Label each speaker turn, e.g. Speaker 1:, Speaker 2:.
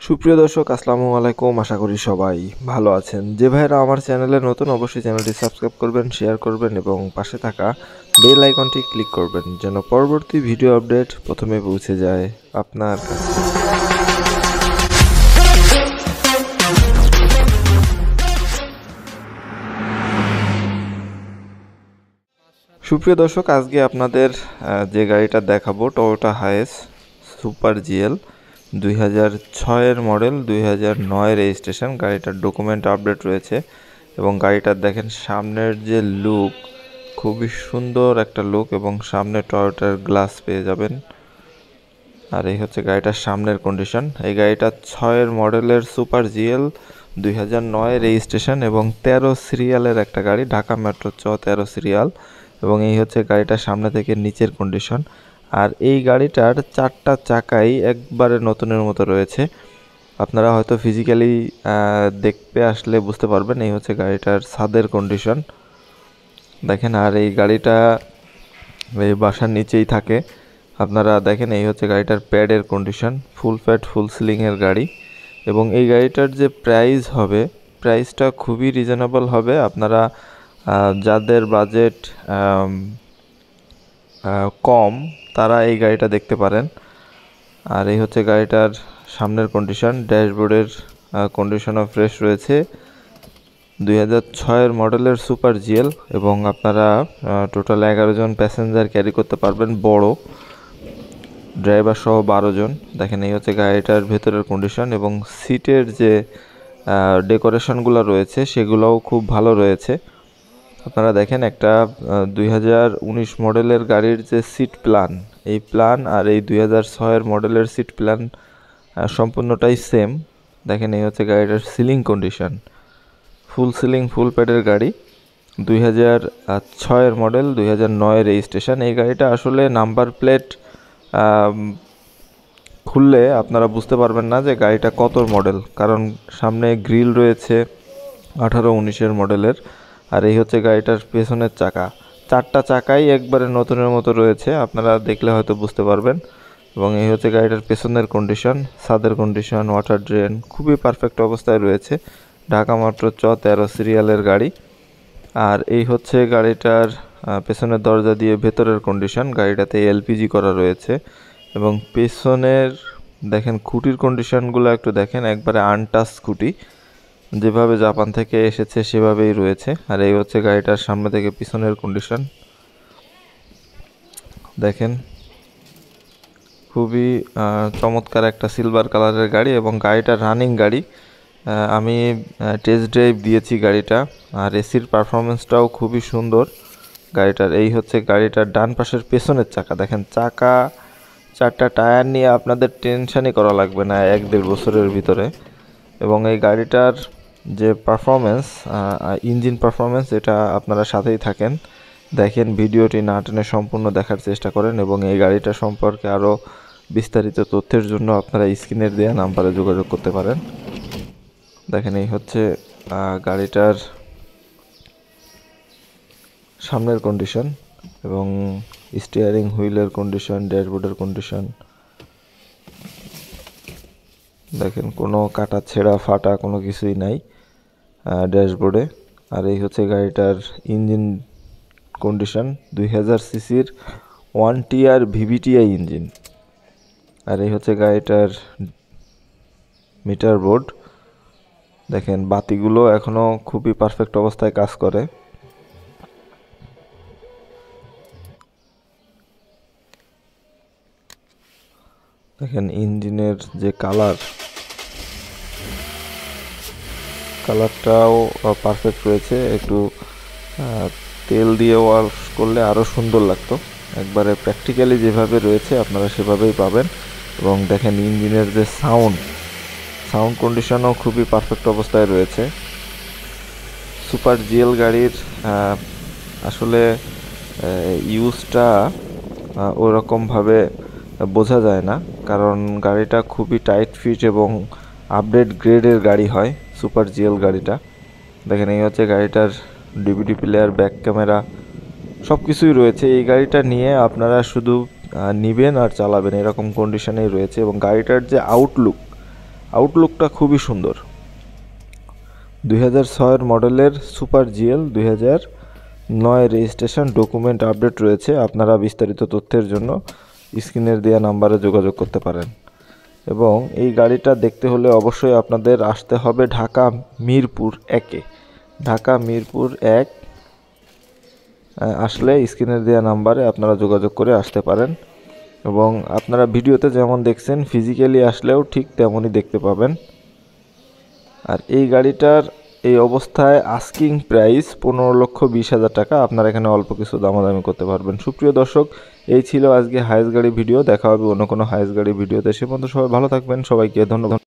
Speaker 1: সুপ্রিয় দর্শক আসসালামু আলাইকুম, আশা করি সবাই ভালো আছেন। যে ভাইরা আমার চ্যানেলে নতুন অবশ্যই চ্যানেলটি সাবস্ক্রাইব করবেন, শেয়ার করবেন এবং পাশে থাকা বেল আইকনটি ক্লিক করবেন যেন পরবর্তী ভিডিও আপডেট প্রথমে পৌঁছে যায় আপনার কাছে। সুপ্রিয় দর্শক, আজকে আপনাদের যে গাড়িটা দেখাবো টয়োটা হাইস সুপার জিএল 2006-এর মডেল, 2009 রেজিস্ট্রেশন। গাড়িটার ডকুমেন্ট আপডেট রয়েছে এবং গাড়িটার দেখেন সামনের যে লুক, খুবই সুন্দর একটা লুক এবং সামনে টয়োটার গ্লাস পেয়ে যাবেন। আর এই হচ্ছে গাড়িটার সামনের কন্ডিশন। এই গাড়িটা 6-এর মডেলের সুপার জিএল, 2009 রেজিস্ট্রেশন এবং 13 সিরিয়ালের একটা গাড়ি, ঢাকা মেট্রো 13 সিরিয়াল। এবং এই হচ্ছে গাড়িটার সামনে থেকে নিচের কন্ডিশন। আর এই গাড়িটার 4টা চাকাই একবারে নতুনের মতো রয়েছে। আপনারা হয়তো ফিজিক্যালি দেখতে আসলে বুঝতে পারবেন। এই হচ্ছে গাড়িটার ছাদের কন্ডিশন দেখেন। আর এই গাড়িটা এই বাসার নিচেই থাকে। আপনারা দেখেন এই হচ্ছে গাড়িটার প্যাডের কন্ডিশন, ফুল প্যাড ফুল সিলিংয়ের গাড়ি। এবং এই গাড়িটার যে প্রাইস হবে, প্রাইসটা খুবই রিজনেবল হবে। আপনারা যাদের বাজেট কম তারা এই গাড়িটা দেখতে পারেন। আর এই হচ্ছে গাড়িটার সামনের কন্ডিশন, ড্যাশবোর্ডের কন্ডিশনও ফ্রেশ রয়েছে। 2006-এর মডেলের সুপার জিএল এবং আপনারা টোটাল 11 জন প্যাসেঞ্জার ক্যারি করতে পারবেন, বড় ড্রাইভার সহ 12 জন। দেখেন এই হচ্ছে গাড়িটার ভেতরের কন্ডিশন এবং সিটের যে ডেকোরেশনগুলো রয়েছে সেগুলোও খুব ভালো রয়েছে। আপনারা দেখেন একটা 2019 মডেলের গাড়ির যে সিট প্ল্যান, এই প্ল্যান আর এই 2006-এর মডেলের সিট প্ল্যান সম্পূর্ণটাই সেম। দেখেন এই হচ্ছে গাড়িটার সিলিং কন্ডিশন, ফুল সিলিং ফুল প্যাডের গাড়ি, 2006-এর মডেল, 2009 রেজিস্ট্রেশন। এই গাড়িটা আসলে নাম্বার প্লেট খুললে আপনারা বুঝতে পারবেন না যে গাড়িটা কত মডেল, কারণ সামনে গ্রিল রয়েছে 18-19-এর মডেলের। আর এই হচ্ছে গাড়িটার পেছনের চাকা, 4টা চাকাই একবারে নতুনের মতো রয়েছে, আপনারা দেখলে হয়তো বুঝতে পারবেন। এবং এই হচ্ছে গাড়িটার পেছনের কন্ডিশন, ছাদের কন্ডিশন, ওয়াটার ড্রেন খুবই পারফেক্ট অবস্থায় রয়েছে। ঢাকা মেট্রো 13 সিরিয়ালের গাড়ি। আর এই হচ্ছে গাড়িটার পেছনের দরজা দিয়ে ভেতরের কন্ডিশন, গাড়িটাতে এলপিজি করা রয়েছে। এবং পেছনের দেখেন খুঁটির কন্ডিশনগুলো একটু দেখেন, একবারে আনটাচ খুঁটি, যেভাবে জাপান থেকে এসেছে সেভাবেই রয়েছে। আর এই হচ্ছে গাড়িটার সামনে থেকে পিছনের কন্ডিশন দেখেন, খুবই চমৎকার একটা সিলভার কালারের গাড়ি এবং গাড়িটা রানিং গাড়ি। আমি টেস্ট ড্রাইভ দিয়েছি গাড়িটা, আর এসির পারফরমেন্সটাও খুবই সুন্দর গাড়িটার। এই হচ্ছে গাড়িটার ডান পাশের পেছনের চাকা দেখেন, চাকা 4টা টায়ার নিয়ে আপনাদের টেনশনই করা লাগবে না 1-1.5 বছরের ভিতরে। এবং এই গাড়িটার যে পারফরমেন্স, ইঞ্জিন পারফরমেন্স, এটা আপনারা সাথেই থাকেন, দেখেন ভিডিওটি না টেনে সম্পূর্ণ দেখার চেষ্টা করেন। এবং এই গাড়িটা সম্পর্কে আরও বিস্তারিত তথ্যের জন্য আপনারা স্ক্রিনের দেওয়া নাম্বারে যোগাযোগ করতে পারেন। দেখেন এই হচ্ছে গাড়িটার সামনের কন্ডিশন এবং স্টিয়ারিং হুইলের কন্ডিশন, ড্যাশবোর্ডের কন্ডিশন দেখেন, কোনো কাটা ছেঁড়া ফাটা কোনো কিছুই নাই ড্যাশবোর্ডে। আর এই হচ্ছে গাড়িটার ইঞ্জিন কন্ডিশন, 2000 সিসির 1TR VVTi ইঞ্জিন। আর এই হচ্ছে গাড়িটার মিটার বোর্ড দেখেন, বাতিগুলো এখনও খুবই পারফেক্ট অবস্থায় কাজ করে। দেখেন ইঞ্জিনের যে কালারটাও পারফেক্ট রয়েছে। একটু তেল দিয়ে ওয়াশ করলে আরও সুন্দর লাগতো। একবারে প্র্যাকটিক্যালি যেভাবে রয়েছে আপনারা সেভাবেই পাবেন। এবং দেখেন ইঞ্জিনের যে সাউন্ড কন্ডিশনও খুবই পারফেক্ট অবস্থায় রয়েছে। সুপার জিএল গাড়ির আসলে ইউজটা ওরকমভাবে বোঝা যায় না, কারণ গাড়িটা খুবই টাইট ফিট এবং আপডেট গ্রেডের গাড়ি হয় সুপার জিএল গাড়িটা। দেখেন এই হচ্ছে গাড়িটার ডিভিডি প্লেয়ার, ব্যাক ক্যামেরা সব কিছুই রয়েছে। এই গাড়িটা নিয়ে আপনারা শুধু নিবেন আর চালাবেন এরকম কন্ডিশনেই রয়েছে। এবং গাড়িটার যে আউটলুকটা খুবই সুন্দর। 2006 মডেলের super GL, 2009 registration, document update রয়েছে। আপনারা বিস্তারিত তথ্যের জন্য স্ক্রিনের দেওয়া নাম্বারে যোগাযোগ করতে পারেন। এবং এই গাড়িটা দেখতে হলে অবশ্যই আপনাদের আসতে হবে ঢাকা মিরপুর 1-এ। ঢাকা মিরপুর 1 আসলে স্ক্রিনের দেওয়া নাম্বারে আপনারা যোগাযোগ করে আসতে পারেন। এবং আপনারা ভিডিওতে যেমন দেখছেন ফিজিক্যালি আসলেও ঠিক তেমনই দেখতে পাবেন। আর এই গাড়িটার এই অবস্থায় আস্কিং প্রাইস 15,20,000 টাকা। আপনারা এখানে অল্প কিছু দামাদামি করতে পারবেন। সুপ্রিয় দর্শক, এই ছিল আজকে হায়েস গাড়ি ভিডিও। দেখা হবে অন্য কোনো হায়েস গাড়ি ভিডিওতে। সে পর্যন্ত সবাই ভালো থাকবেন। সবাইকে ধন্যবাদ।